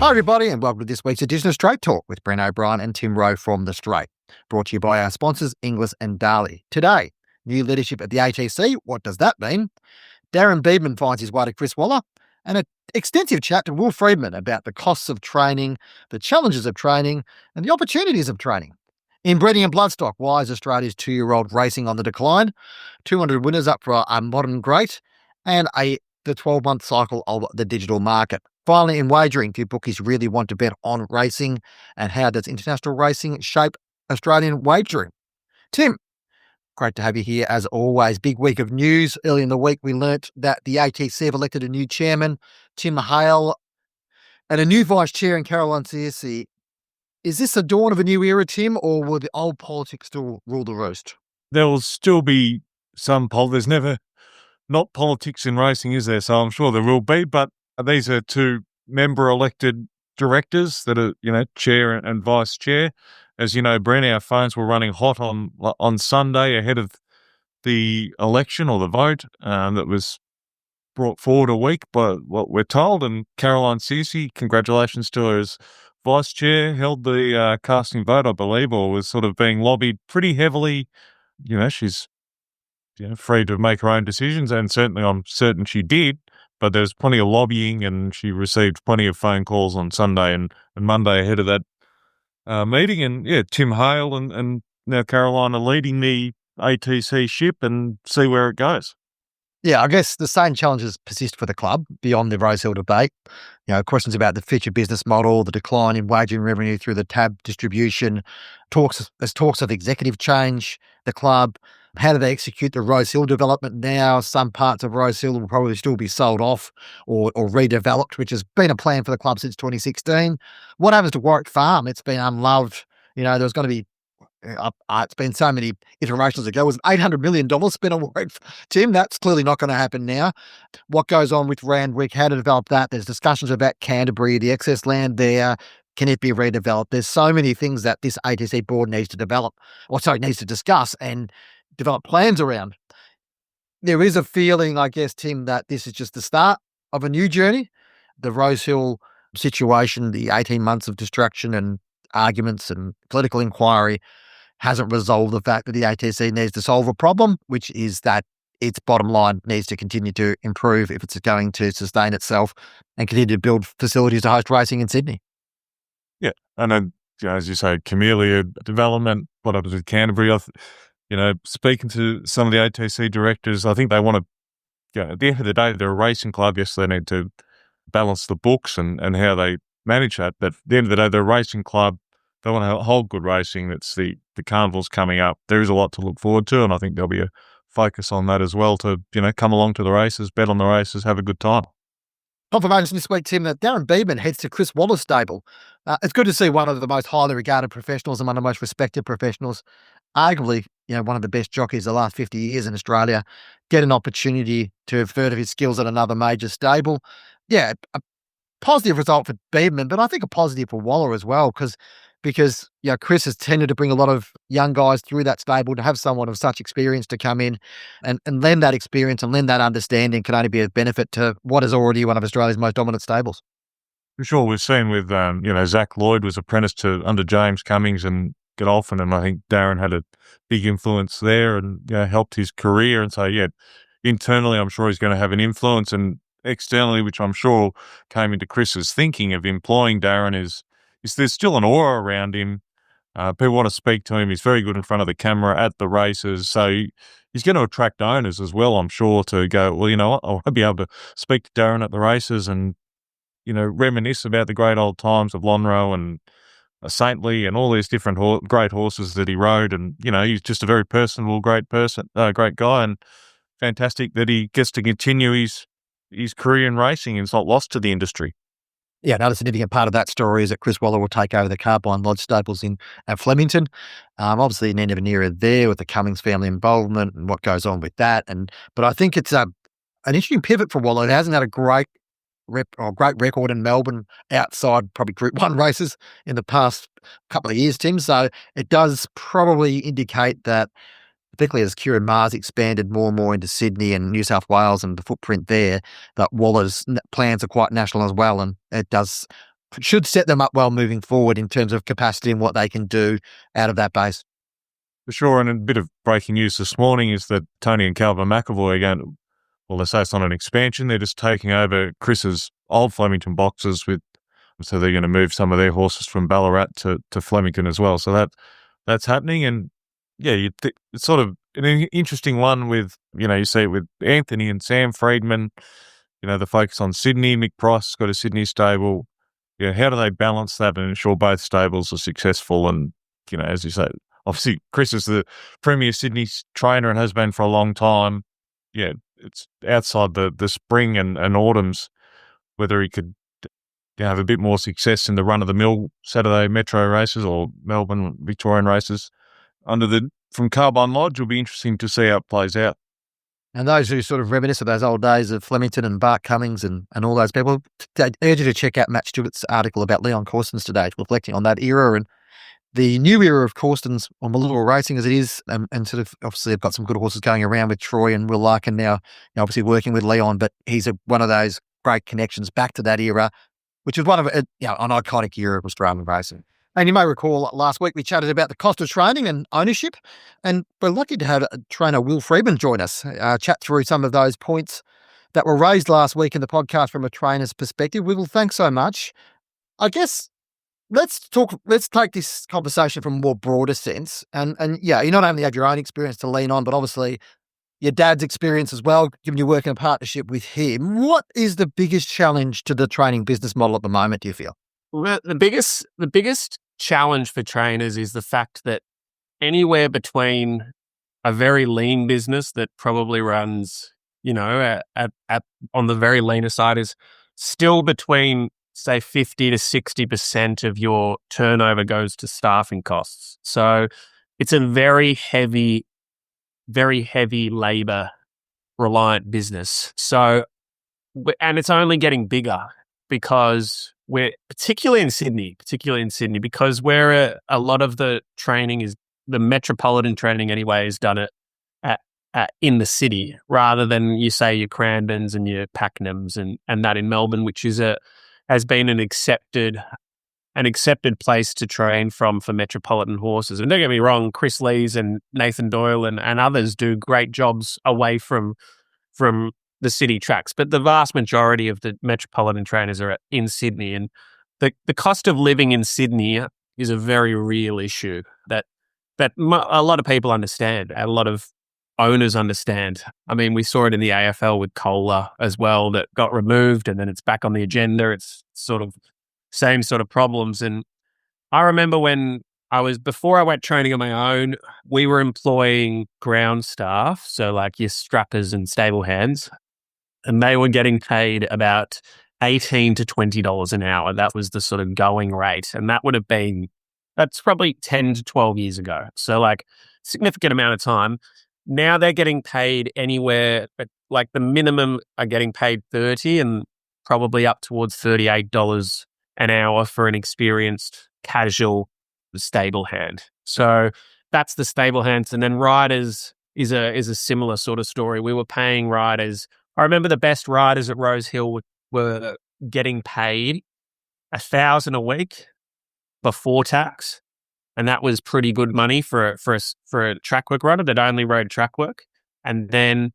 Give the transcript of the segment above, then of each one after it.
Hi, everybody, and welcome to this week's edition of Straight Talk with Bren and Tim Rowe from The Straight, brought to you by our sponsors, Inglis and Darley. Today, new leadership at the ATC. What does that mean? Darren Beadman finds his way to Chris Waller, and an extensive chat to Will Freedman about the costs of training, the challenges of training, and the opportunities of training. Inbreeding and bloodstock, why is Australia's 2-year-old racing on the decline? 200 winners up for a modern great, and the 12-month cycle of the digital market. Finally, in wagering, do bookies really want to bet on racing? And how does international racing shape Australian wagering? Tim, great to have you here as always. Big week of news. Early in the week, we learnt that the ATC have elected a new chairman, Tim Hale, and a new vice chair in Caroline Searcy. Is this the dawn of a new era, Tim, or will the old politics still rule the roost? There will still be some there's never not politics in racing, is there? So I'm sure there will be, but these are two member-elected directors that are, chair and vice chair. As you know, Bren, our phones were running hot on Sunday ahead of the election or the vote that was brought forward a week by what we're told. And Caroline Searcy, congratulations to her as vice chair, held the casting vote, I believe, or was sort of being lobbied pretty heavily. She's free to make her own decisions, and certainly I'm certain she did, but there's plenty of lobbying, and she received plenty of phone calls on Sunday and Monday ahead of that meeting. And Tim Hale and now Caroline are leading the ATC ship, and see where it goes. Yeah, I guess the same challenges persist for the club beyond the Rosehill debate. Questions about the future business model, the decline in wagering revenue through the tab distribution, there's talks of executive change, the club. How do they execute the Rosehill development now? Some parts of Rosehill will probably still be sold off or redeveloped, which has been a plan for the club since 2016. What happens to Warwick Farm? It's been unloved. There's going to be it's been so many iterations ago. It was $800 million spent on Warwick. Tim, that's clearly not going to happen now. What goes on with Randwick? How to develop that? There's discussions about Canterbury, the excess land there. Can it be redeveloped? There's so many things that this ATC board needs to needs to discuss and develop plans around. There is a feeling, I guess, Tim, that this is just the start of a new journey. The Rosehill situation, the 18 months of distraction and arguments and political inquiry hasn't resolved the fact that the ATC needs to solve a problem, which is that its bottom line needs to continue to improve if it's going to sustain itself and continue to build facilities to host racing in Sydney. Yeah, and then, as you say, Camellia development, what happens with Canterbury? Speaking to some of the ATC directors, I think they want to, at the end of the day, they're a racing club. Yes, they need to balance the books and how they manage that. But at the end of the day, they're a racing club. They want to hold good racing. That's the carnival's coming up. There is a lot to look forward to, and I think there'll be a focus on that as well to, come along to the races, bet on the races, have a good time. Confirmation this week, Tim, that Darren Beadman heads to Chris Waller's stable. It's good to see one of the most highly regarded professionals and one of the most respected professionals, arguably, one of the best jockeys the last 50 years in Australia, get an opportunity to further his skills at another major stable. Yeah, a positive result for Beadman, but I think a positive for Waller as well, because Chris has tended to bring a lot of young guys through that stable. To have someone of such experience to come in and lend that experience and lend that understanding can only be a benefit to what is already one of Australia's most dominant stables. For sure, we've seen with, Zach Lloyd was apprenticed under James Cummings and Godolphin, and I think Darren had a big influence there and helped his career. And so, internally, I'm sure he's going to have an influence, and externally, which I'm sure came into Chris's thinking of employing Darren, is there's still an aura around him. People want to speak to him. He's very good in front of the camera at the races. So he's going to attract owners as well, I'm sure, to go, well, you know what, I want to be able to speak to Darren at the races and, reminisce about the great old times of Lonhro and Saintly and all these different great horses that he rode. And, he's just a very personable, great guy, and fantastic that he gets to continue his career in racing and it's not lost to the industry. Yeah, another significant part of that story is that Chris Waller will take over the Carbine Lodge stables at Flemington. Obviously, an end of an era there with the Cummings family involvement and what goes on with that. But I think it's an interesting pivot for Waller. It hasn't had a great record in Melbourne outside probably Group 1 races in the past couple of years, Tim. So it does probably indicate that, particularly as Kieran Mars expanded more and more into Sydney and New South Wales and the footprint there, that Waller's plans are quite national as well. And it does should set them up well moving forward in terms of capacity and what they can do out of that base. For sure. And a bit of breaking news this morning is that Tony and Calvin McAvoy are going to, well, they say it's not an expansion. They're just taking over Chris's old Flemington boxes so they're going to move some of their horses from Ballarat to Flemington as well. So that's happening. And yeah, it's sort of an interesting one with, you see it with Anthony and Sam Freedman, the focus on Sydney. Mick Price has got a Sydney stable. Yeah, how do they balance that and ensure both stables are successful? And, as you say, obviously Chris is the premier Sydney trainer and has been for a long time. Yeah, it's outside the spring and autumns, whether he could have a bit more success in the run-of-the-mill Saturday Metro races or Melbourne Victorian races from Carbine Lodge will be interesting to see how it plays out. And those who sort of reminisce of those old days of Flemington and Bart Cummings and all those people, I urge you to check out Matt Stewart's article about Leon Corstens today, reflecting on that era and the new era of Corstens on Malura Racing as it is, and sort of obviously they've got some good horses going around with Troy and Will Larkin now, obviously working with Leon, but he's one of those great connections back to that era, which is one of an iconic era of Australian racing. And you may recall last week we chatted about the cost of training and ownership, and we're lucky to have trainer Will Freedman join us, chat through some of those points that were raised last week in the podcast from a trainer's perspective. Will, thanks so much. I guess let's take this conversation from a more broader sense. And yeah, you not only have your own experience to lean on, but obviously your dad's experience as well, given you work in a partnership with him. What is the biggest challenge to the training business model at the moment, do you feel? Well, the biggest challenge for trainers is the fact that anywhere between a very lean business that probably runs, on the very leaner side is still between, say, 50 to 60% of your turnover goes to staffing costs. So it's a very heavy labor reliant business. So, and it's only getting bigger because we're particularly in Sydney, because where a lot of the training is, the metropolitan training anyway, is done in the city rather than your Cranbons and your Pakenhams and that in Melbourne, which has been an accepted place to train for metropolitan horses. And don't get me wrong, Chris Lees and Nathan Doyle and others do great jobs away from the city tracks, but the vast majority of the metropolitan trainers are in Sydney, and the cost of living in Sydney is a very real issue that a lot of people understand, and a lot of owners understand. I mean, we saw it in the AFL with Kohler as well, that got removed and then it's back on the agenda. It's sort of same sort of problems. And I remember before I went training on my own, we were employing ground staff, so like your strappers and stable hands, and they were getting paid about $18 to $20 an hour. That was the sort of going rate. And that's probably 10 to 12 years ago. So like significant amount of time. Now they're getting paid anywhere, like the minimum are getting paid $30 and probably up towards $38 an hour for an experienced casual stable hand. So that's the stable hands. And then riders is a similar sort of story. We were paying riders. I remember the best riders at Rose Hill were getting paid $1,000 a week before tax, and that was pretty good money for a track work rider that only rode track work. And then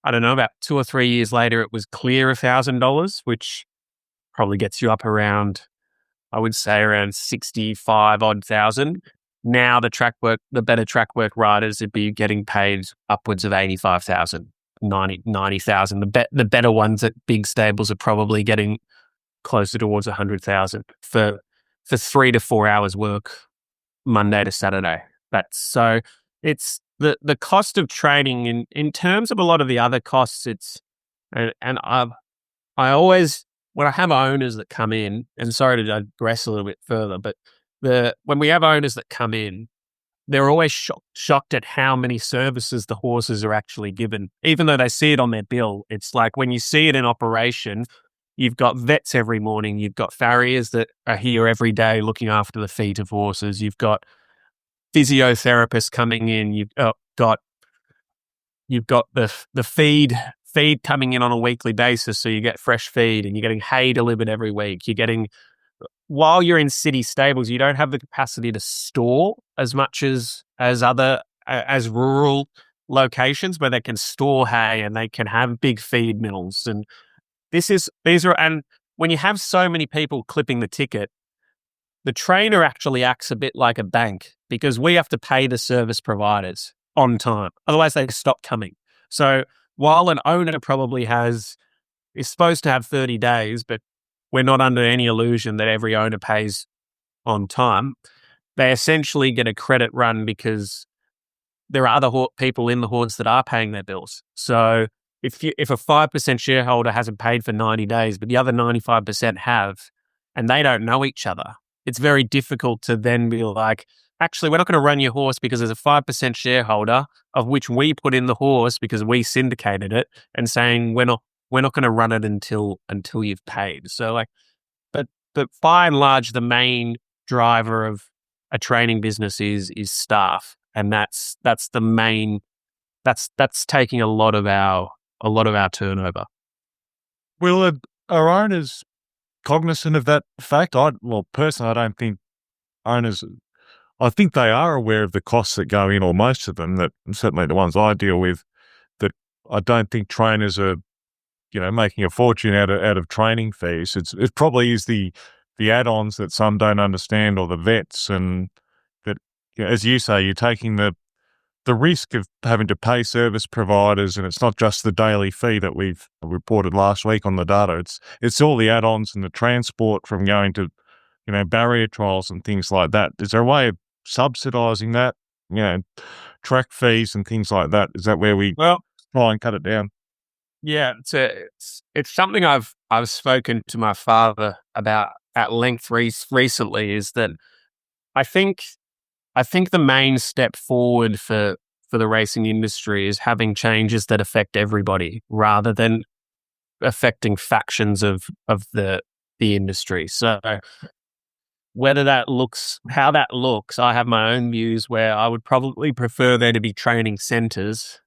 I don't know, about 2 or 3 years later, it was clear $1,000, which probably gets you up around, I would say, around 65 odd thousand. Now the better track work riders would be getting paid upwards of 85,000. 90,000. The better ones at big stables are probably getting closer towards 100,000 for 3 to 4 hours work Monday to Saturday. It's the cost of training in terms of a lot of the other costs. I always, when I have owners that come in, and sorry to digress a little bit further, but when we have owners that come in, they're always shocked at how many services the horses are actually given. Even though they see it on their bill, it's like when you see it in operation, you've got vets every morning, you've got farriers that are here every day looking after the feet of horses, you've got physiotherapists coming in, you've got the feed coming in on a weekly basis, so you get fresh feed, and you're getting hay delivered every week. You're getting while you're in city stables, you don't have the capacity to store as much as rural locations where they can store hay and they can have big feed mills. And and when you have so many people clipping the ticket, the trainer actually acts a bit like a bank because we have to pay the service providers on time. Otherwise, they stop coming. So while an owner probably is supposed to have 30 days, but we're not under any illusion that every owner pays on time, they essentially get a credit run because there are other people in the hordes that are paying their bills. So if a 5% shareholder hasn't paid for 90 days, but the other 95% have, and they don't know each other, it's very difficult to then be like, actually, we're not going to run your horse because there's a 5% shareholder of which we put in the horse because we syndicated it, and saying we're not going to run it until you've paid. So but by and large, the main driver of a training business is staff, and that's the main that's taking a lot of our turnover. Will are owners cognizant of that fact? Personally, I don't think owners. I think they are aware of the costs that go in, or most of them. That certainly the ones I deal with. That I don't think trainers are, making a fortune out of training fees. It probably is the add-ons that some don't understand, or the vets, and that, as you say, you're taking the risk of having to pay service providers, and it's not just the daily fee that we've reported last week on the data. It's all the add-ons and the transport from going to, barrier trials and things like that. Is there a way of subsidising that? Track fees and things like that. Is that where we try and cut it down? Yeah, it's something I've spoken to my father about at length recently. Is that I think the main step forward for the racing industry is having changes that affect everybody rather than affecting factions of the industry. So how that looks, I have my own views where I would probably prefer there to be training centres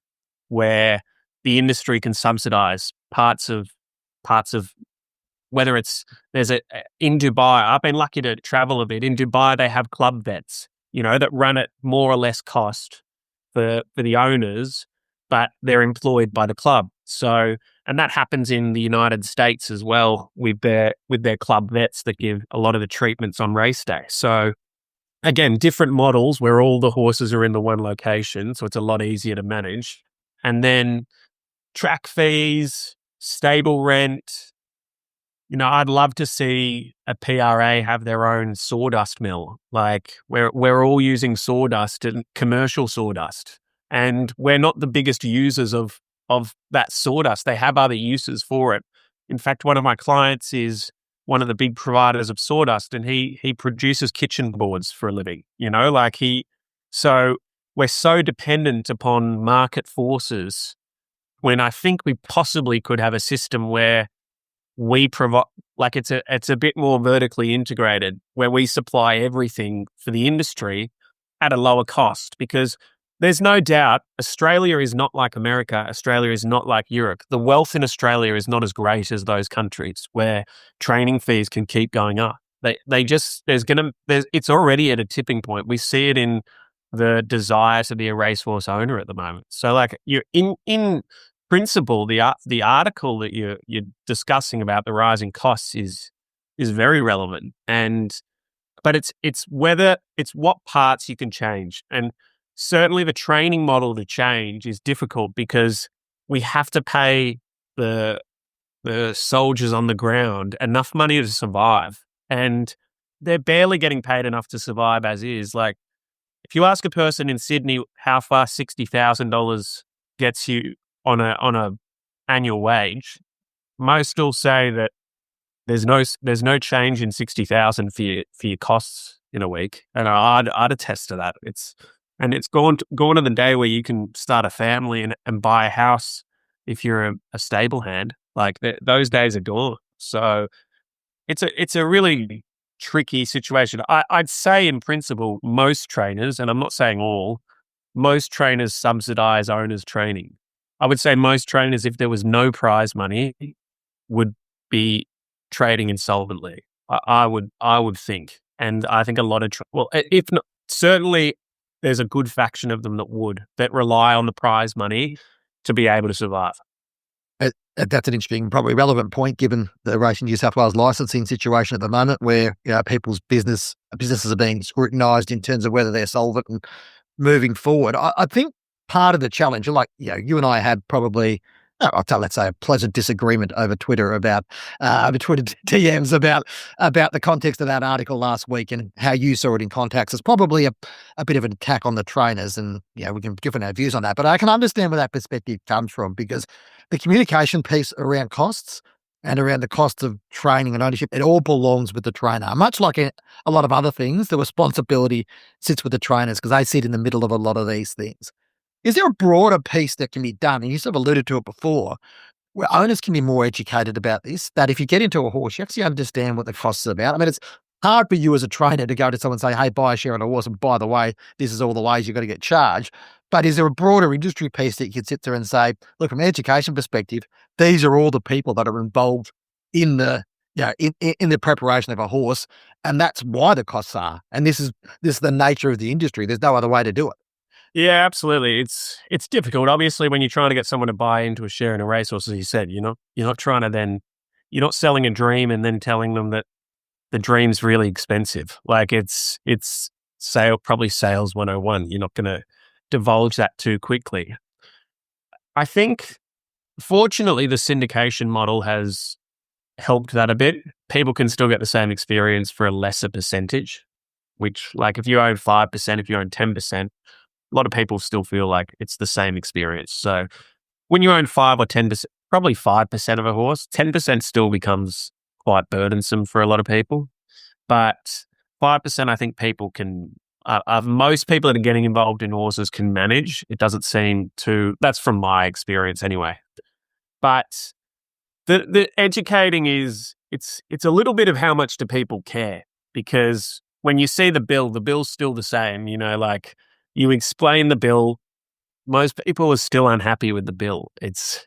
where the industry can subsidize parts of whether in Dubai. I've been lucky to travel a bit. In Dubai, they have club vets, that run at more or less cost for the owners, but they're employed by the club. So, and that happens in the United States as well with their club vets that give a lot of the treatments on race day. So again, different models where all the horses are in the one location. So it's a lot easier to manage. And then track fees, stable rent. I'd love to see a PRA have their own sawdust mill. Like we're all using sawdust and commercial sawdust, and we're not the biggest users of that sawdust. They have other uses for it. In fact, one of my clients is one of the big providers of sawdust, and he produces kitchen boards for a living. So we're so dependent upon market forces when I think we possibly could have a system where we provide, it's a bit more vertically integrated, where we supply everything for the industry at a lower cost, because there's no doubt Australia is not like America. Australia is not like Europe. The wealth in Australia is not as great as those countries where training fees can keep going up. It's already at a tipping point. We see it in the desire to be a racehorse owner at the moment. So you're in principle, the article that you're discussing about the rising costs is very relevant, but it's what parts you can change, and certainly the training model to change is difficult because we have to pay the soldiers on the ground enough money to survive, and they're barely getting paid enough to survive as is. Like if you ask a person in Sydney how far $60,000 gets you on a annual wage, most will say that there's no change in 60,000 for your costs in a week, and I'd attest to that. It's gone to the day where you can start a family and buy a house if you're a stable hand. Those days are gone. So it's a really tricky situation. I'd say in principle most trainers, and I'm not saying all, most trainers subsidize owners' training. I would say most trainers, if there was no prize money, would be trading insolvently. I would think, and I think a lot of if not, certainly there's a good faction of them that rely on the prize money to be able to survive. That's an interesting, probably relevant point, given the Racing New South Wales licensing situation at the moment, where people's businesses are being scrutinised in terms of whether they're solvent and moving forward. I think part of the challenge, like you and I had probably, let's say, a pleasant disagreement over Twitter about over Twitter DMs about the context of that article last week and how you saw it in context. It's probably a bit of an attack on the trainers, and we can give our views on that. But I can understand where that perspective comes from, because the communication piece around costs and around the cost of training and ownership, it all belongs with the trainer. Much like a lot of other things, the responsibility sits with the trainers because they sit in the middle of a lot of these things. Is there a broader piece that can be done? And you sort of alluded to it before, where owners can be more educated about this, that if you get into a horse, you actually understand what the costs are about. I mean, it's hard for you as a trainer to go to someone and say, hey, buy a share on a horse, and by the way, this is all the ways you've got to get charged. But is there a broader industry piece that you could sit there and say, look, from an education perspective, these are all the people that are involved in the in the preparation of a horse, and that's why the costs are. And this is the nature of the industry. There's no other way to do it. Yeah, absolutely. It's difficult. Obviously, when you're trying to get someone to buy into a share in a racehorse, as you said, you're not trying to you're not selling a dream and then telling them that the dream's really expensive. Like it's probably sales 101. You're not going to divulge that too quickly. I think, fortunately, the syndication model has helped that a bit. People can still get the same experience for a lesser percentage, which, like, if you own 5%, if you own 10%, a lot of people still feel like it's the same experience. So when you own 5 or 10%, probably 5% of a horse, 10% still becomes quite burdensome for a lot of people. But 5%, I think people can, most people that are getting involved in horses can manage. It doesn't seem to, that's from my experience anyway. But the educating is, it's a little bit of how much do people care, because when you see the bill's still the same, like, you explain the bill, most people are still unhappy with the bill. It's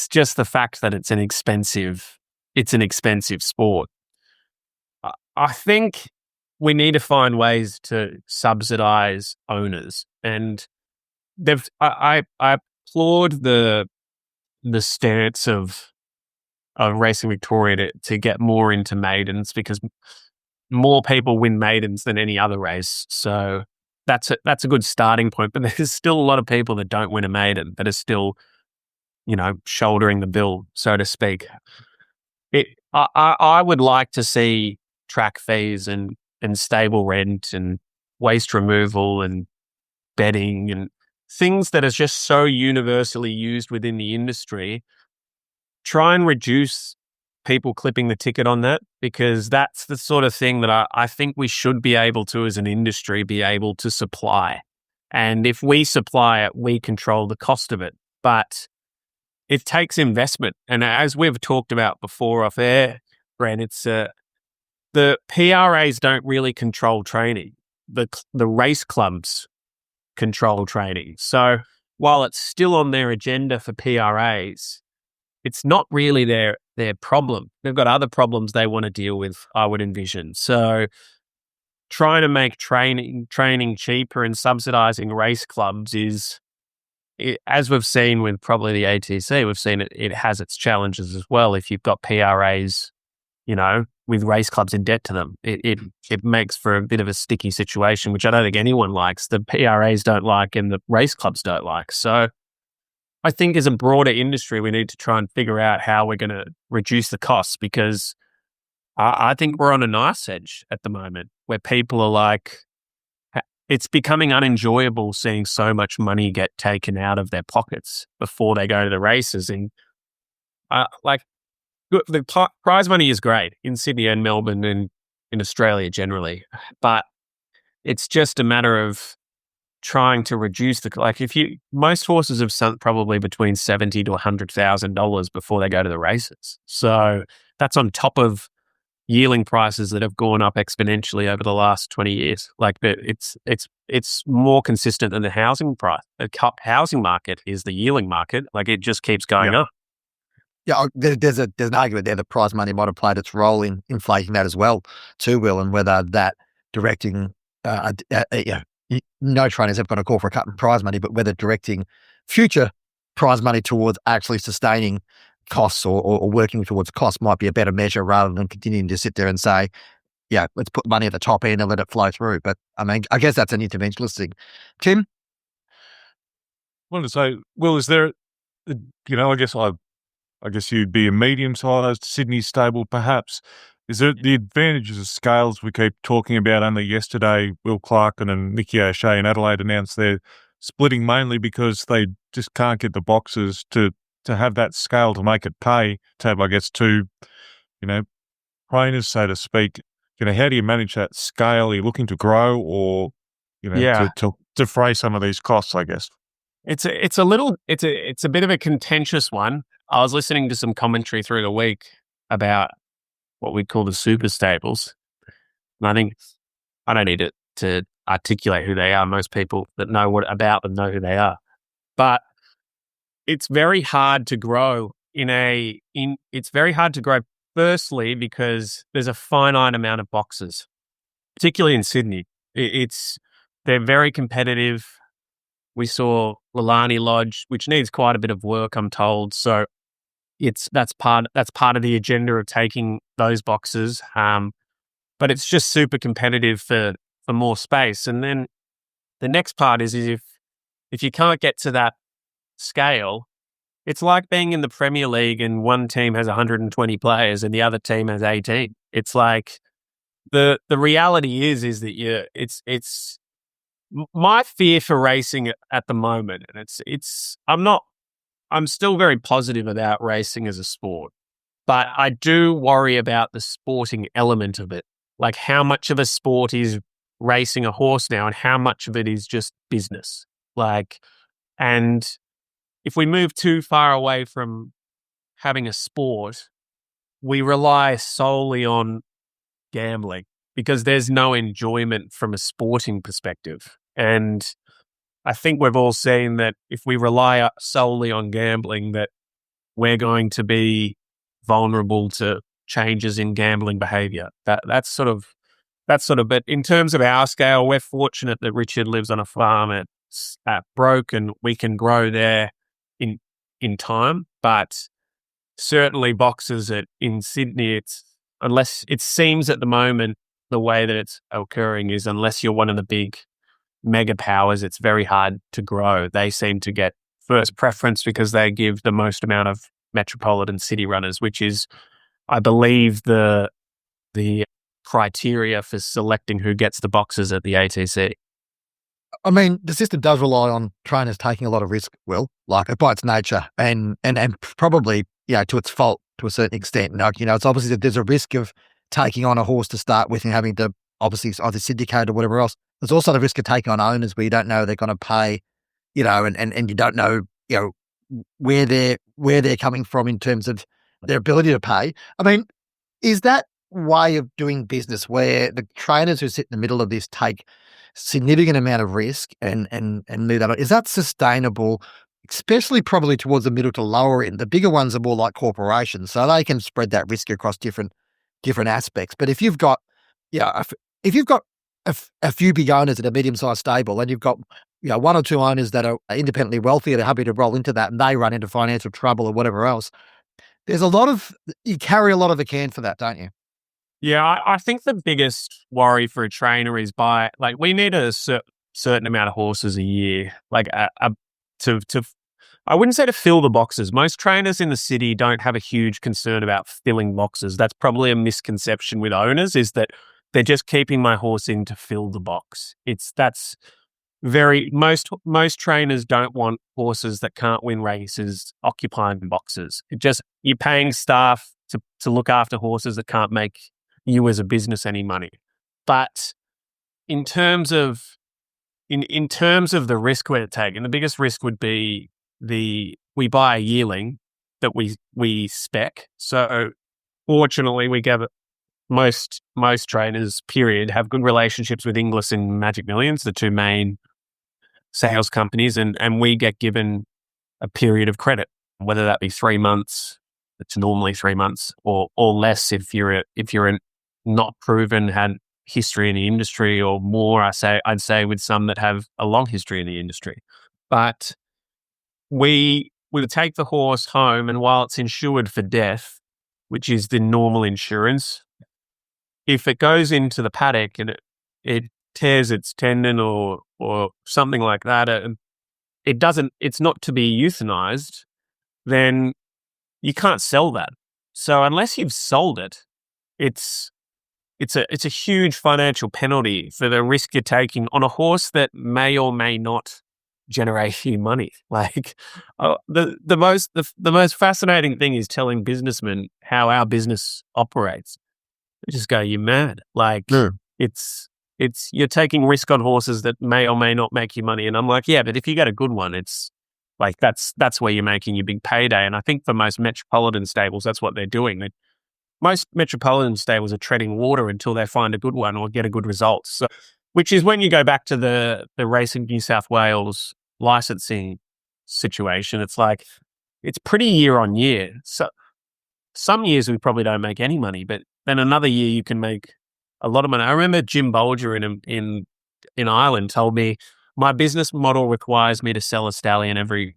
just the fact that it's an expensive sport. I think we need to find ways to subsidize owners, and I applaud the stance of Racing Victoria to get more into maidens, because more people win maidens than any other race. So that's a good starting point, but there's still a lot of people that don't win a maiden that are still, shouldering the bill, so to speak. I would like to see track fees and stable rent and waste removal and bedding and things that are just so universally used within the industry. Try and reduce people clipping the ticket on that, because that's the sort of thing that I think we should be able to, as an industry, be able to supply. And if we supply it, we control the cost of it. But it takes investment. And as we've talked about before off air, Bren, it's the PRAs don't really control training. The race clubs control training. So while it's still on their agenda for PRAs, it's not really their problem. They've got other problems they want to deal with, I would envision. So trying to make training cheaper and subsidizing race clubs is, as we've seen with probably the ATC, we've seen it has its challenges as well. If you've got PRAs, with race clubs in debt to them, it makes for a bit of a sticky situation, which I don't think anyone likes. The PRAs don't like and the race clubs don't like. So I think as a broader industry, we need to try and figure out how we're going to reduce the costs, because I think we're on a nice edge at the moment where people are like, it's becoming unenjoyable seeing so much money get taken out of their pockets before they go to the races. And the prize money is great in Sydney and Melbourne and in Australia generally, but it's just a matter of trying to reduce most horses have sunk probably between $70,000 to $100,000 before they go to the races. So that's on top of yearling prices that have gone up exponentially over the last 20 years. Like, it's more consistent than the housing price. The housing market is the yearling market. Like, it just keeps going up. there's an argument there that prize money might have played its role in inflating that as well, too, Will, and whether that directing, no trainer's ever going to call for a cut in prize money, but whether directing future prize money towards actually sustaining costs or working towards costs might be a better measure rather than continuing to sit there and say, let's put money at the top end and let it flow through. But I mean, I guess that's an interventionist thing. Tim? I wanted to say, Will, is there, I guess you'd be a medium-sized Sydney stable, perhaps. Is there the advantages of scales we keep talking about? Only yesterday, Will Clarkin and Nicky O'Shea in Adelaide announced they're splitting mainly because they just can't get the boxes to have that scale to make it pay, to have, I guess, two, trainers, so to speak. How do you manage that scale? Are you looking to grow or, to defray some of these costs, I guess? It's a bit of a contentious one. I was listening to some commentary through the week about what we call the super stables. And I think I don't need to articulate who they are. Most people that know about them know who they are. But it's very hard to grow it's very hard to grow, firstly, because there's a finite amount of boxes, particularly in Sydney. They're very competitive. We saw Lilani Lodge, which needs quite a bit of work, I'm told. So that's part of the agenda of taking those boxes. But it's just super competitive for more space. And then the next part is if you can't get to that scale, it's like being in the Premier League and one team has 120 players and the other team has 18. It's like the reality is that it's my fear for racing at the moment, and I'm still very positive about racing as a sport, but I do worry about the sporting element of it. Like how much of a sport is racing a horse now and how much of it is just business? And if we move too far away from having a sport, we rely solely on gambling because there's no enjoyment from a sporting perspective. And I think we've all seen that if we rely solely on gambling, that we're going to be vulnerable to changes in gambling behavior. That's sort of, but in terms of our scale, we're fortunate that Richard lives on a farm at Broke and we can grow there in time. But certainly boxes in Sydney, unless it seems at the moment, the way that it's occurring is unless you're one of the big mega powers, it's very hard to grow. They seem to get first preference because they give the most amount of metropolitan city runners, which is, I believe, the criteria for selecting who gets the boxes at the ATC. I mean, the system does rely on trainers taking a lot of risk, Will, by its nature, and probably, to its fault to a certain extent. It's obviously that there's a risk of taking on a horse to start with and having to obviously either syndicate or whatever else. There's also the risk of taking on owners where you don't know they're going to pay, and you don't know, where they're coming from in terms of their ability to pay. I mean, is that way of doing business where the trainers who sit in the middle of this take significant amount of risk and leave that on, is that sustainable, especially probably towards the middle to lower end? The bigger ones are more like corporations, so they can spread that risk across different aspects. But if you've got, if you've got a few big owners at a medium-sized stable and you've got, one or two owners that are independently wealthy, they're happy to roll into that and they run into financial trouble or whatever else, you carry a lot of the can for that, don't you? Yeah, I think the biggest worry for a trainer is we need a certain amount of horses a year, to I wouldn't say to fill the boxes. Most trainers in the city don't have a huge concern about filling boxes. That's probably a misconception with owners, is that they're just keeping my horse in to fill the box. Most trainers don't want horses that can't win races occupying boxes. You're paying staff to look after horses that can't make you as a business any money. But in terms of the risk we're taking, the biggest risk would be we buy a yearling that we spec. So fortunately, we get most trainers, period, have good relationships with Inglis and Magic Millions, the two main sales companies, and we get given a period of credit, whether that be 3 months, It's normally 3 months or less if you're not proven, had history in the industry, or more. I'd say with some that have a long history in the industry. But we would take the horse home, and while it's insured for death, which is the normal insurance, if it goes into the paddock and it tears its tendon or something like that, it's not to be euthanized, then you can't sell that. So unless you've sold it, it's a huge financial penalty for the risk you're taking on a horse that may or may not generate you money. Like the most fascinating thing is telling businessmen how our business operates. They just go, "You're mad." Like it's you're taking risk on horses that may or may not make you money. And I'm like, yeah, but if you get a good one, it's like that's where you're making your big payday. And I think for most metropolitan stables, that's what they're doing. Most metropolitan stables are treading water until they find a good one or get a good result. So, which is when you go back to the Racing New South Wales licensing situation. It's like, it's pretty year on year. So some years we probably don't make any money, but then another year you can make a lot of money. I remember Jim Bolger in Ireland told me, my business model requires me to sell a stallion every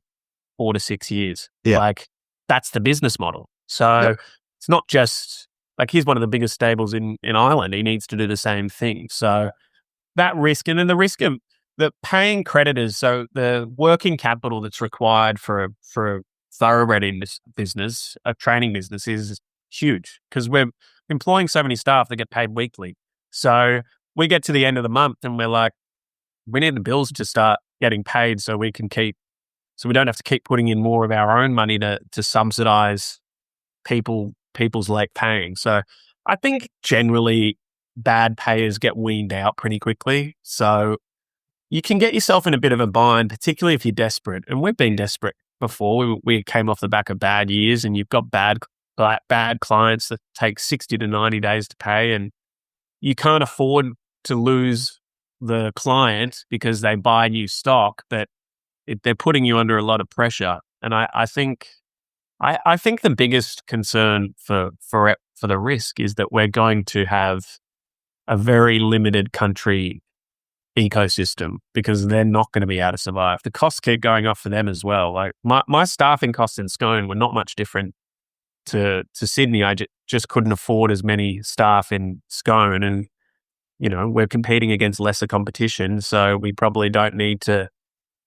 4 to 6 years. Yeah. Like, that's the business model. So it's not just like, he's one of the biggest stables in Ireland. He needs to do the same thing. So that risk, and then the risk of the paying creditors. So the working capital that's required for a thoroughbred in this business, a training business, is huge because we're employing so many staff that get paid weekly. So we get to the end of the month and we're like, we need the bills to start getting paid so we don't have to keep putting in more of our own money to subsidize people's late paying. So I think generally bad payers get weaned out pretty quickly. So you can get yourself in a bit of a bind, particularly if you're desperate. And we've been desperate before. We came off the back of bad years, and you've got bad clients that take 60 to 90 days to pay, and you can't afford to lose the client because they buy new stock, that they're putting you under a lot of pressure. And I think the biggest concern for the risk is that we're going to have a very limited country ecosystem because they're not going to be able to survive. The costs keep going up for them as well. Like my staffing costs in Scone were not much different to Sydney. I just couldn't afford as many staff in Scone, and we're competing against lesser competition, so we probably don't need to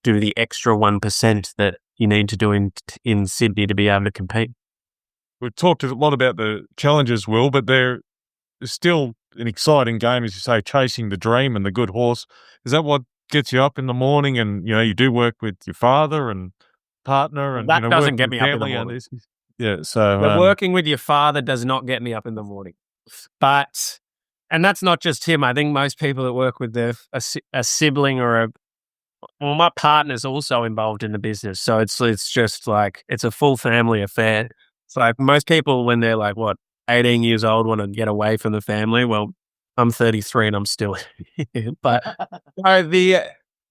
do the extra 1% that you need to do in Sydney to be able to compete. We've talked a lot about the challenges, Will, but they're still an exciting game, as you say, chasing the dream and the good horse. Is that what gets you up in the morning? And you do work with your father and partner, and that doesn't get me up in the morning. Yeah, so working with your father does not get me up in the morning. And that's not just him. I think most people that work with a sibling or my partner's also involved in the business. So it's just like, it's a full family affair. It's like most people, when they're like, 18 years old, want to get away from the family. Well, I'm 33 and I'm still here. But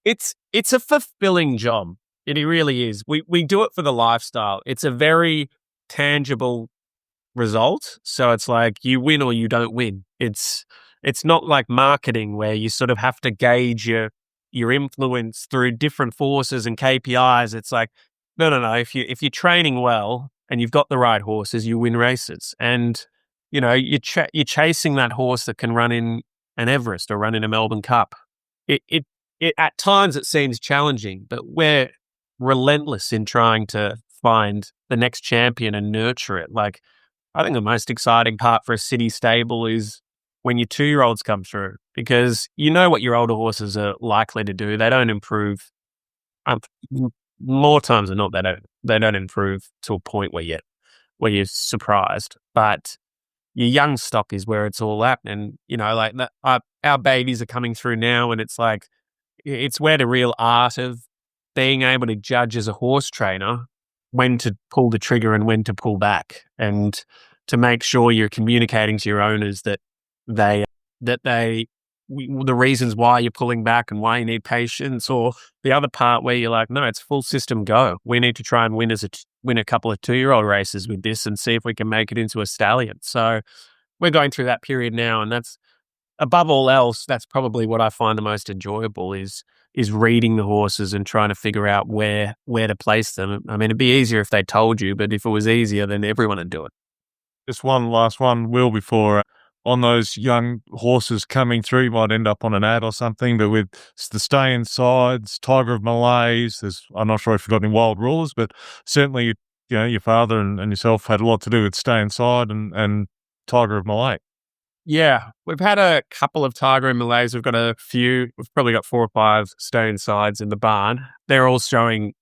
it's a fulfilling job. It really is. We do it for the lifestyle. It's a very tangible result. So it's like you win or you don't win. It's not like marketing where you sort of have to gauge your influence through different forces and KPIs. It's like, no. If you're training well and you've got the right horses, you win races. And you're chasing that horse that can run in an Everest or run in a Melbourne Cup. It at times it seems challenging, but we're relentless in trying to find the next champion and nurture it. Like, I think the most exciting part for a city stable is when your 2-year-olds come through, because what your older horses are likely to do. They don't improve. More times than not, they don't improve to a point where you're surprised. But your young stock is where it's all at, and our babies are coming through now, and it's like it's where the real art of being able to judge as a horse trainer when to pull the trigger and when to pull back, and to make sure you're communicating to your owners that the reasons why you're pulling back and why you need patience, or the other part where you're like, no, it's full system go. We need to try and win as win a couple of 2-year-old races with this and see if we can make it into a stallion. So we're going through that period now, and that's, above all else, that's probably what I find the most enjoyable is reading the horses and trying to figure out where to place them. I mean, it'd be easier if they told you, but if it was easier, then everyone would do it. Just one last one, Will, before on those young horses coming through, you might end up on an ad or something, but with the Stay Insides, Tiger of Malays, I'm not sure if you've got any wild rulers, but certainly, your father and yourself had a lot to do with Stay Inside and Tiger of Malay. Yeah, we've had a couple of Tiger and Malays. We've got a few. We've probably got 4 or 5 Stay Insides in the barn. They're all showing.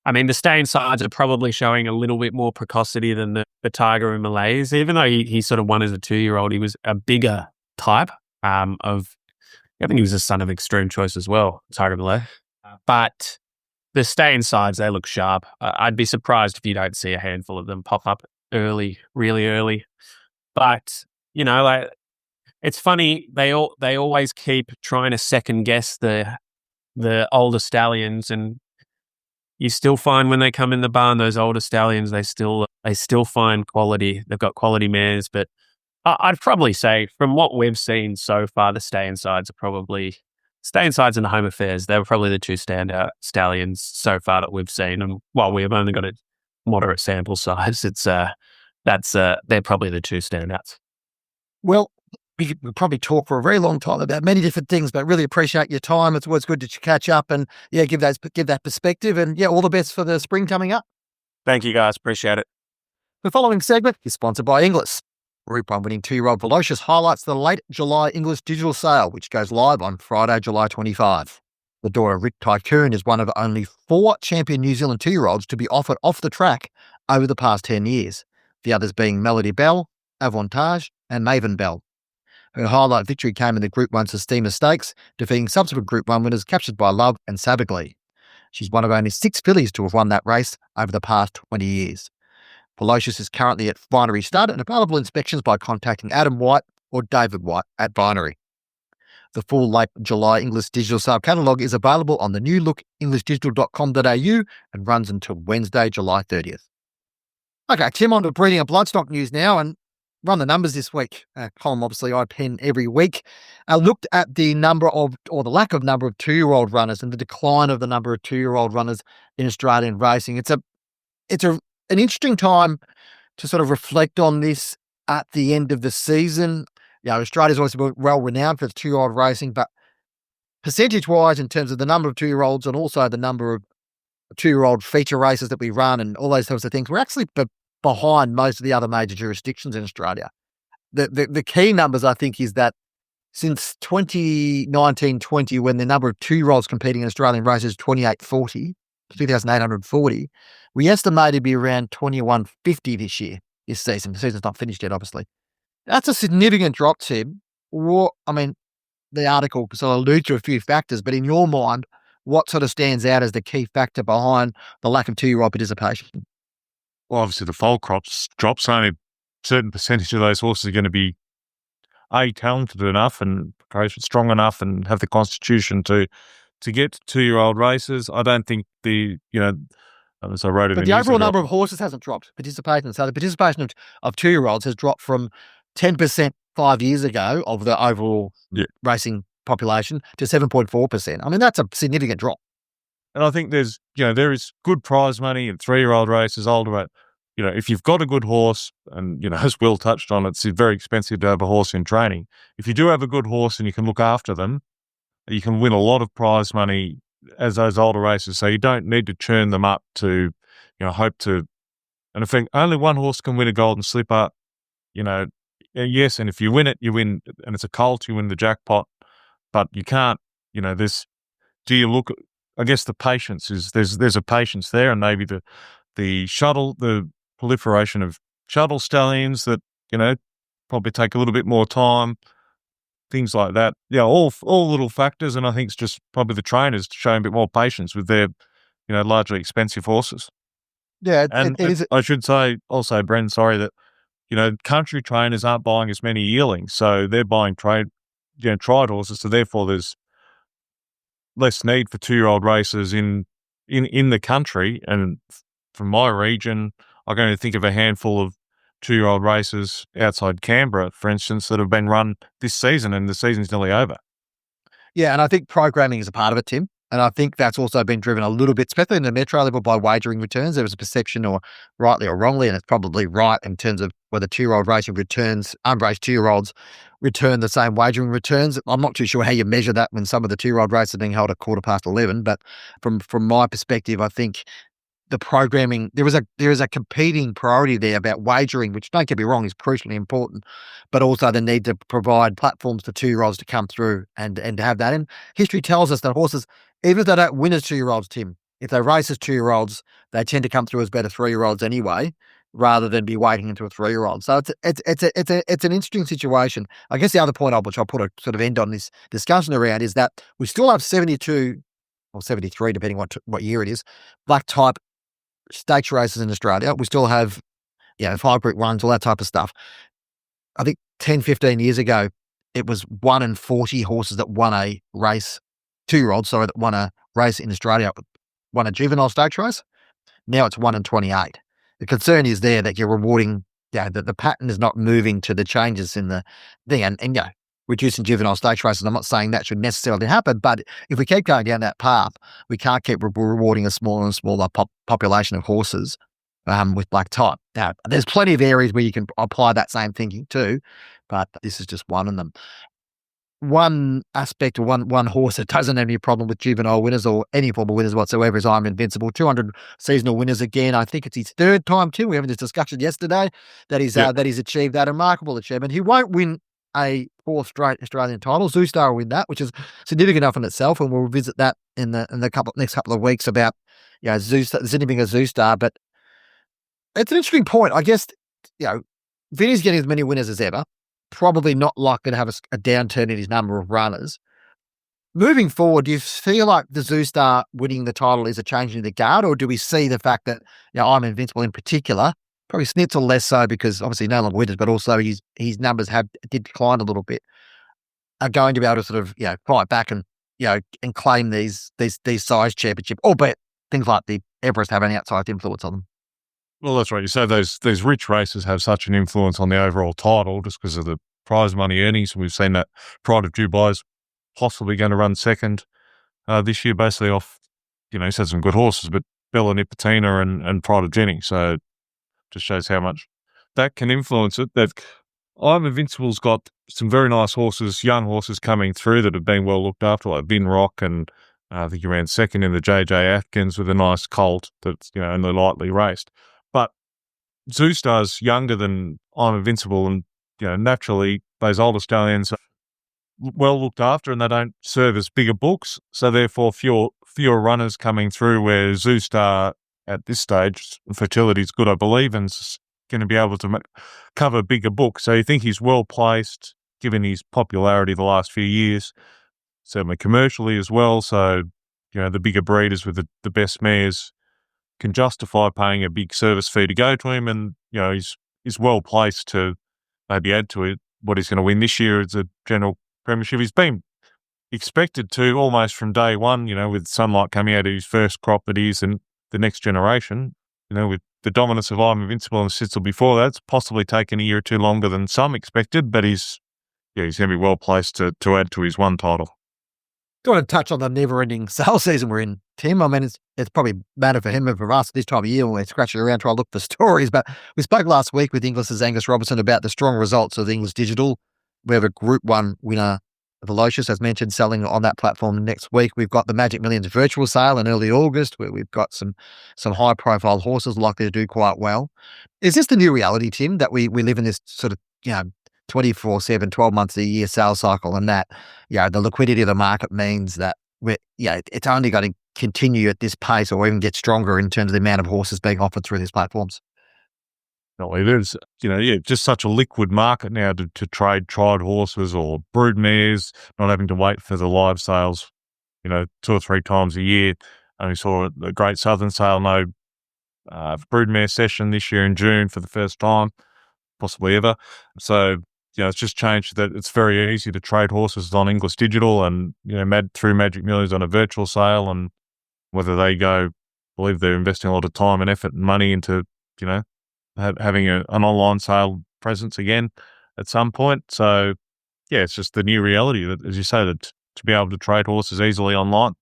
I mean, the Stay Insides are probably showing a little bit more precocity than the Tiger and Malays. Even though he sort of won as a 2-year-old, he was a bigger type of. I think he was a son of Extreme Choice as well, Tiger Malay. But the Stay Insides, they look sharp. I'd be surprised if you don't see a handful of them pop up early, really early. But like, it's funny, they always keep trying to second guess the older stallions, and you still find when they come in the barn, those older stallions, they still find quality. They've got quality mares, but I'd probably say from what we've seen so far, the Stay Insides and the Home Affairs. They were probably the 2 standout stallions so far that we've seen. And while we've only got a moderate sample size, they're probably the 2 standouts. Well, we could probably talk for a very long time about many different things, but really appreciate your time. It's always good to catch up and give that perspective, and all the best for the spring coming up. Thank you, guys. Appreciate it. The following segment is sponsored by Inglis. Group 1 winning 2-year-old Velocious highlights the late July Inglis digital sale, which goes live on Friday, July 25. The Dora Rick Tycoon is one of only 4 champion New Zealand 2-year-olds to be offered off the track over the past 10 years, the others being Melody Bell, Avantage and Maven Bell. Her highlight victory came in the Group 1 Sistema Stakes, defeating subsequent Group 1 winners Captured by Love and Sabagli. She's one of only 6 fillies to have won that race over the past 20 years. Velocious is currently at Binary Stud and available inspections by contacting Adam White or David White at Binary. The full late July English digital sale catalogue is available on the new look englishdigital.com.au and runs until Wednesday, July 30th. Okay, Tim, on to breeding and bloodstock news now, and run the numbers this week. Column, obviously, I pen every week. I looked at the number of, or the lack of number of 2-year-old runners and the decline of the number of 2-year-old runners in Australian racing. It's an interesting time to sort of reflect on this at the end of the season. Australia's always been well renowned for its 2-year-old racing, but percentage-wise, in terms of the number of 2-year-olds and also the number of 2-year-old feature races that we run and all those types of things, we're actually behind most of the other major jurisdictions in Australia. The key numbers, I think, is that since 2019-20, when the number of 2-year-olds competing in Australian races 2,840, we estimate to be around 2,150 this season. The season's not finished yet, obviously. That's a significant drop, Tim. The article sort of alludes to a few factors, but in your mind, what sort of stands out as the key factor behind the lack of 2-year-old participation? Well, obviously the foal crops drops. Only a certain percentage of those horses are going to be talented enough and strong enough and have the constitution to get to 2-year-old races. I don't think as I wrote it. But the overall number of horses hasn't dropped. Participation. So the participation of 2-year-olds has dropped from 10% 5 years ago of the overall racing population to 7.4%. That's a significant drop. And I think there is good prize money in 3-year-old races, older. If you've got a good horse, and as Will touched on, it's very expensive to have a horse in training. If you do have a good horse and you can look after them, you can win a lot of prize money as those older races. So you don't need to churn them up to, hope to. And if only one horse can win a Golden Slipper, yes, and if you win it, you win, and it's a colt, you win the jackpot. But you can't. Do you look? I guess the patience is there's a patience there, and maybe the proliferation of shuttle stallions that probably take a little bit more time, things like that. Yeah, all little factors, and I think it's just probably the trainers showing a bit more patience with their largely expensive horses. Yeah, and it is. I should say also, Bren, sorry that country trainers aren't buying as many yearlings, so they're buying tried horses, so therefore there's less need for 2-year-old races in the country, and from my region, I can only think of a handful of 2-year-old races outside Canberra, for instance, that have been run this season, and the season's nearly over. Yeah, and I think programming is a part of it, Tim. And I think that's also been driven a little bit, especially in the metro level, by wagering returns. There was a perception, or rightly or wrongly, and it's probably right in terms of whether 2-year-old racing returns, unraced 2-year-olds return the same wagering returns. I'm not too sure how you measure that when some of the 2-year-old races are being held at 11:15. But from my perspective, I think the programming, there is a competing priority there about wagering, which, don't get me wrong, is crucially important, but also the need to provide platforms for 2-year-olds to come through and to have that. And history tells us that horses, even if they don't win as 2-year-olds, Tim, if they race as 2-year-olds, they tend to come through as better 3-year-olds anyway, rather than be waiting into a 3-year-old. So it's an interesting situation. I guess the other point, which I'll put a sort of end on this discussion around, is that we still have 72 or 73, depending on what year it is, black type stakes races in Australia. We still have, 5 group ones, all that type of stuff. I think 10, 15 years ago, it was 1 in 40 horses that won a race, 2-year-olds, sorry, that won a race in Australia, won a juvenile stakes race. Now it's 1 in 28. The concern is there that you're rewarding, that the pattern is not moving to the changes in the thing. And reducing juvenile stakes races, I'm not saying that should necessarily happen, but if we keep going down that path, we can't keep rewarding a smaller and smaller population of horses with black type. Now, there's plenty of areas where you can apply that same thinking too, but this is just one of them. One aspect, or one horse that doesn't have any problem with juvenile winners or any form of winners whatsoever is I'm Invincible. 200 seasonal winners again. I think it's his 3rd time too. We were having this discussion yesterday that he's achieved that remarkable achievement. He won't win a 4th straight Australian title. Zoustar will win that, which is significant enough in itself, and we'll revisit that in the next couple of weeks about Zoustar, Sydney being a Zoustar. But it's an interesting point. I guess Vinny's getting as many winners as ever. Probably not likely to have a downturn in his number of runners. Moving forward, do you feel like the Zoustar winning the title is a change in the guard, or do we see the fact that I'm Invincible in particular, probably Snitzel less so because obviously no longer winners, but also his numbers did decline a little bit, are going to be able to sort of fight back and and claim these size championship, albeit things like the Everest have an outsized influence on them. Well, that's right. You say those rich races have such an influence on the overall title just because of the prize money earnings. We've seen that Pride of Dubai's possibly going to run second this year, basically off, he's had some good horses, but Bella Nipotina and Pride of Jenny. So it just shows how much that can influence it. I'm Invincible's got some very nice horses, young horses coming through that have been well looked after, like Vin Rock, and I think he ran second in the JJ Atkins with a nice colt that's, only lightly raced. But Zoustar's younger than I'm Invincible, and naturally those older stallions are well looked after and they don't serve as bigger books, so therefore fewer runners coming through, where Zoustar at this stage, fertility's good, I believe, and is going to be able to cover bigger books. So you think he's well placed, given his popularity the last few years, certainly commercially as well. So, the bigger breeders with the best mares can justify paying a big service fee to go to him, and he's well placed to maybe add to it what he's going to win this year as a general premiership. He's been expected to almost from day one, with Sunlight coming out of his first crop that he's in the next generation, with the dominance of I'm Invincible and Sitzel before that. It's possibly taken a year or two longer than some expected, but he's going to be well placed to add to his one title. I want to touch on the never-ending sales season we're in, Tim. I mean, it's probably better for him and for us this time of year when we're scratching around trying to look for stories. But we spoke last week with Inglis's Angus Robertson about the strong results of Inglis Digital. We have a Group 1 winner, Velocious, as mentioned, selling on that platform next week. We've got the Magic Millions virtual sale in early August, where we've got some high-profile horses likely to do quite well. Is this the new reality, Tim, that we live in this sort of, 24/7, 12 months a year sales cycle, and that, the liquidity of the market means that it's only going to continue at this pace or even get stronger in terms of the amount of horses being offered through these platforms? No, it is, just such a liquid market now to trade tried horses or brood mares, not having to wait for the live sales, 2 or 3 times a year. And we saw the Great Southern Sale, no broodmare session this year in June for the first time, possibly ever. So, it's just changed that it's very easy to trade horses on Inglis Digital and, through Magic Millions on a virtual sale, and whether they go believe they're investing a lot of time and effort and money into, having an online sale presence again at some point. So, yeah, it's just the new reality that, as you say, that to be able to trade horses easily online.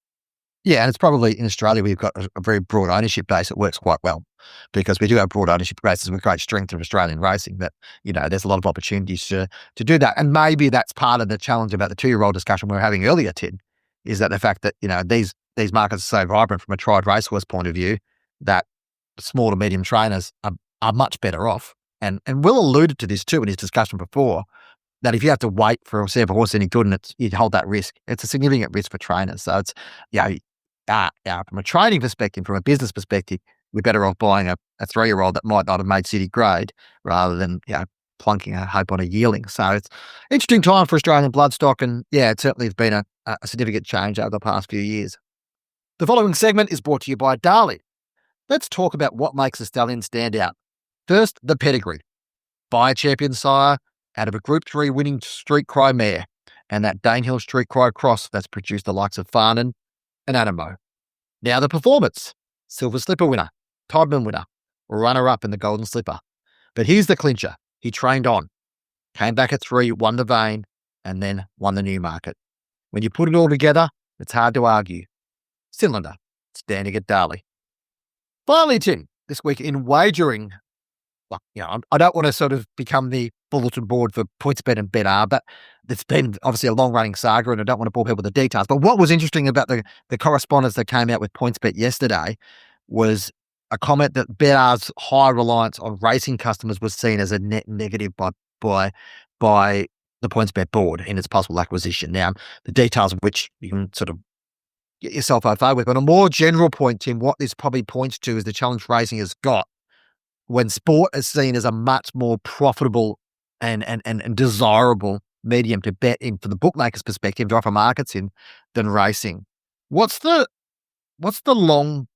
Yeah, and it's probably in Australia, we've got a very broad ownership base. It works quite well because we do have broad ownership bases with great strength of Australian racing. That there's a lot of opportunities to do that, and maybe that's part of the challenge about the 2-year-old discussion we were having earlier, Tim, is that the fact that these markets are so vibrant from a tried racehorse point of view that small to medium trainers are much better off. And Will alluded to this too in his discussion before, that if you have to wait for a horse any good and you hold that risk, it's a significant risk for trainers. So it's, from a training perspective, from a business perspective, we're better off buying a 3-year-old that might not have made city grade rather than, plunking a hope on a yearling. So it's an interesting time for Australian bloodstock. And it certainly has been a significant change over the past few years. The following segment is brought to you by Darley. Let's talk about what makes a stallion stand out. First, the pedigree. Buy a champion sire out of a Group 3 winning Street Cry mare and that Danehill Street Cry cross that's produced the likes of Farnan and Animo. Now the performance. Silver Slipper winner, Todman winner, runner-up in the Golden Slipper. But here's the clincher. He trained on, came back at 3, won the Vane, and then won the Newmarket. When you put it all together, it's hard to argue. Cylinder, standing at Darley. Finally, Tim, this week in wagering, I don't want to sort of become the bulletin board for PointsBet and BetR, but it's been obviously a long-running saga and I don't want to bore people with the details. But what was interesting about the correspondence that came out with PointsBet yesterday was a comment that BetR's high reliance on racing customers was seen as a net negative by the PointsBet board in its possible acquisition. Now, the details of which you can sort of get yourself out with. But on a more general point, Tim, what this probably points to is the challenge racing has got when sport is seen as a much more profitable and desirable medium to bet in from the bookmakers' perspective, to offer markets in, than racing. What's the long-term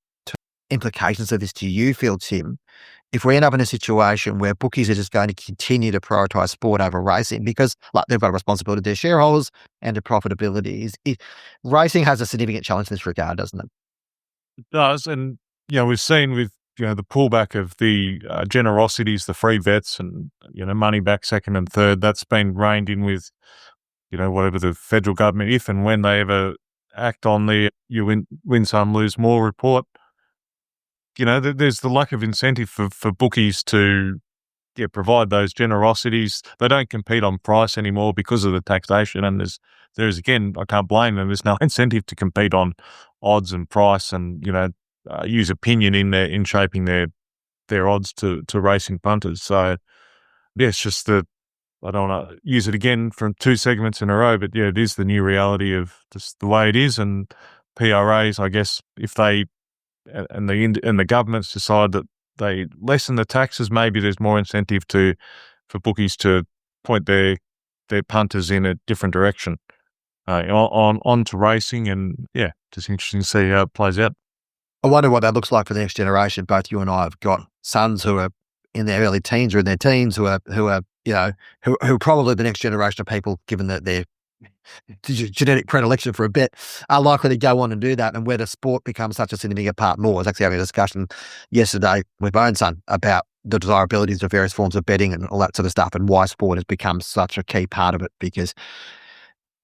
implications of this do you feel, Tim, if we end up in a situation where bookies are just going to continue to prioritise sport over racing because they've got a responsibility to their shareholders and to profitability? Racing has a significant challenge in this regard, doesn't it? It does, and we've seen with the pullback of the generosities, the free bets, and money back second and third. That's been reined in with whatever the federal government, if and when they ever act on the you win some, lose more report. There's the lack of incentive for bookies to provide those generosities. They don't compete on price anymore because of the taxation, and there's again, I can't blame them. There's no incentive to compete on odds and price, and use opinion in shaping their odds to racing punters. So it's just that I don't want to use it again from 2 segments in a row, but it is the new reality of just the way it is. And PRAs, I guess, if they and the governments decide that they lessen the taxes, maybe there's more incentive for bookies to point their punters in a different direction on to racing. And just interesting to see how it plays out. I wonder what that looks like for the next generation. Both you and I have got sons who are in their early teens or in their teens who are probably the next generation of people, given that their genetic predilection for a bet, are likely to go on and do that, and whether sport becomes such a significant part more. I was actually having a discussion yesterday with my own son about the desirabilities of various forms of betting and all that sort of stuff, and why sport has become such a key part of it, because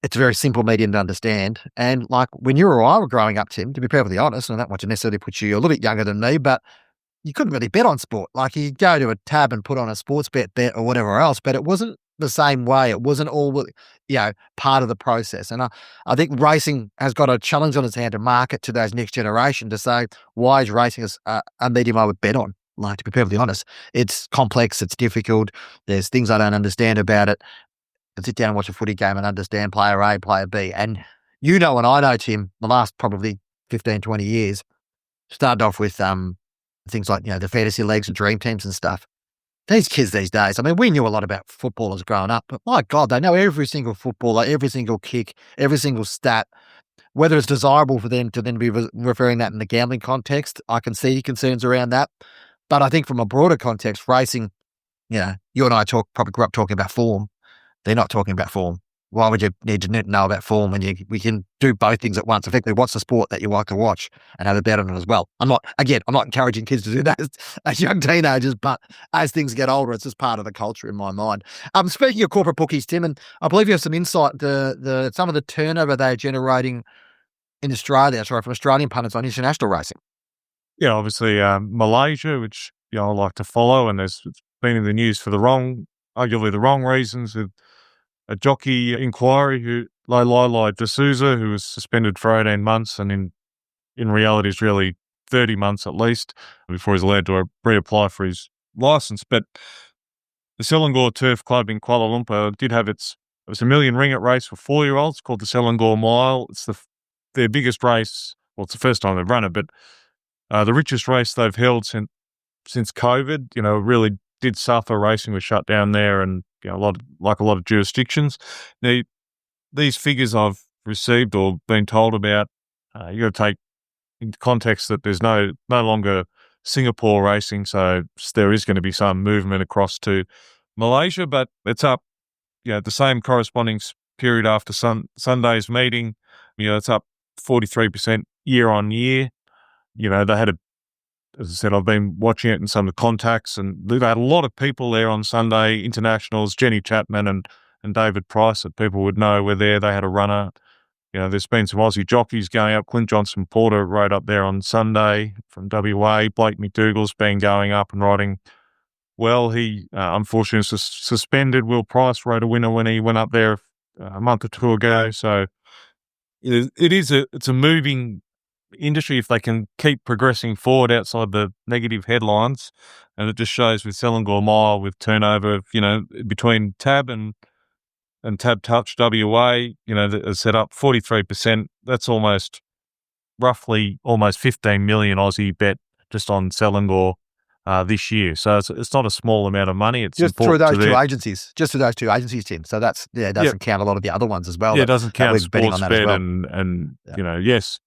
it's a very simple medium to understand. And when you or I were growing up, Tim, to be perfectly honest, and I don't want to necessarily put you a little bit younger than me, but you couldn't really bet on sport. You go to a tab and put on a sports bet or whatever else, but it wasn't the same way. It wasn't all, part of the process. And I think racing has got a challenge on its hand to market to those next generation to say, why is racing a medium I would bet on? To be perfectly honest, it's complex, it's difficult. There's things I don't understand about it. I sit down and watch a footy game and understand player A, player B. And and I know, Tim, the last probably 15, 20 years, started off with things like, the fantasy leagues and dream teams and stuff. These kids these days, we knew a lot about footballers growing up, but my God, they know every single footballer, every single kick, every single stat. Whether it's desirable for them to then be referring that in the gambling context, I can see concerns around that. But I think from a broader context, racing, you and I probably grew up talking about form. They're not talking about form. why would you need to know about form when we can do both things at once? Effectively, what's the sport that you like to watch and have a bet on it as well? I'm not encouraging kids to do that as young teenagers, but as things get older, it's just part of the culture in my mind. Speaking of corporate bookies, Tim, and I believe you have some insight to some of the turnover they're generating in Australia, from Australian punters on international racing. Yeah, obviously Malaysia, which I like to follow, and it's been in the news for arguably the wrong reasons, with a jockey inquiry who Lai D'Souza, who was suspended for 18 months and in reality is really 30 months at least before he's allowed to reapply for his licence. But the Selangor Turf Club in Kuala Lumpur did have it was a $1 million ringgit race for 4-year-olds called the Selangor Mile. It's their biggest race. Well, it's the first time they've run it, but the richest race they've held since COVID. Really did suffer. Racing was shut down there, and a lot of jurisdictions. Now, these figures I've received or been told about, you got to take into context that there's no longer Singapore racing, so there is going to be some movement across to Malaysia, but it's up. The same corresponding period after Sunday's meeting, it's up 43% year on year. They had as I said, I've been watching it in some of the contacts, and they've had a lot of people there on Sunday, internationals. Jenny Chapman and David Price, that people would know were there. They had a runner. There's been some Aussie jockeys going up. Clint Johnson Porter rode up there on Sunday from WA. Blake McDougall's been going up and riding well. He unfortunately was suspended. Will Price rode a winner when he went up there a month or two ago. So it's a moving industry if they can keep progressing forward outside the negative headlines. And it just shows with Selangor Mile, with turnover, between Tab and Tab Touch WA, that set up 43%. That's roughly almost 15 million Aussie bet just on Selangor this year. So it's not a small amount of money. It's just through those two agencies. Just through those two agencies, Tim. So that's it doesn't count a lot of the other ones as well. Yeah, it doesn't count Sportsbet well. and yes.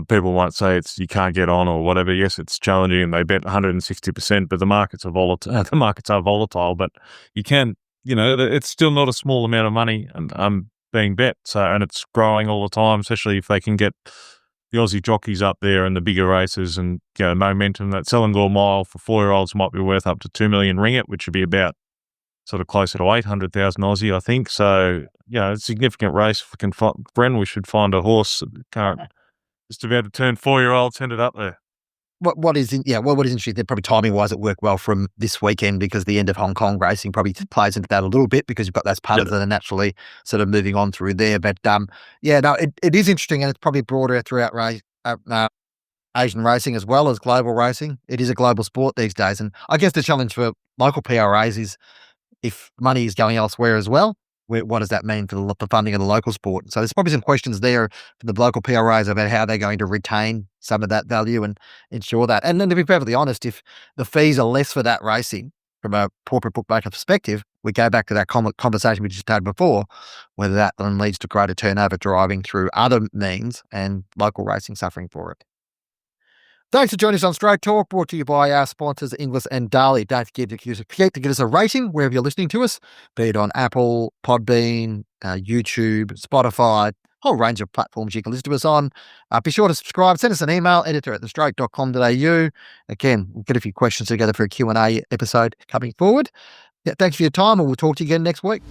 People might say you can't get on or whatever. Yes, it's challenging, and they bet 160%, but the markets are volatile. The markets are volatile, but you can, it's still not a small amount of money and being bet. So, and it's growing all the time, especially if they can get the Aussie jockeys up there in the bigger races and momentum. That Selangor Mile for 4-year-olds might be worth up to 2 million ringgit, which would be about sort of closer to 800,000 Aussie, I think. So, it's a significant race. If we can find Bren, we should find a horse just about to turn 4-year-old, send it up there. What is interesting, probably timing-wise, it worked well from this weekend because the end of Hong Kong racing probably plays into that a little bit because you've got those punters that are naturally sort of moving on through there. But, it is interesting, and it's probably broader throughout Asian racing as well as global racing. It is a global sport these days. And I guess the challenge for local PRAs is if money is going elsewhere as well, what does that mean for the funding of the local sport? So there's probably some questions there for the local PRAs about how they're going to retain some of that value and ensure that. And then to be perfectly honest, if the fees are less for that racing from a corporate bookmaker perspective, we go back to that conversation we just had before, whether that then leads to greater turnover driving through other means and local racing suffering for it. Thanks for joining us on Straight Talk, brought to you by our sponsors, Inglis and Darley. Don't forget to give us a rating wherever you're listening to us, be it on Apple, Podbean, YouTube, Spotify, whole range of platforms you can listen to us on. Be sure to subscribe. Send us an email, editor@thestraight.com.au. Again, we'll get a few questions together for a Q&A episode coming forward. Thanks for your time, and we'll talk to you again next week.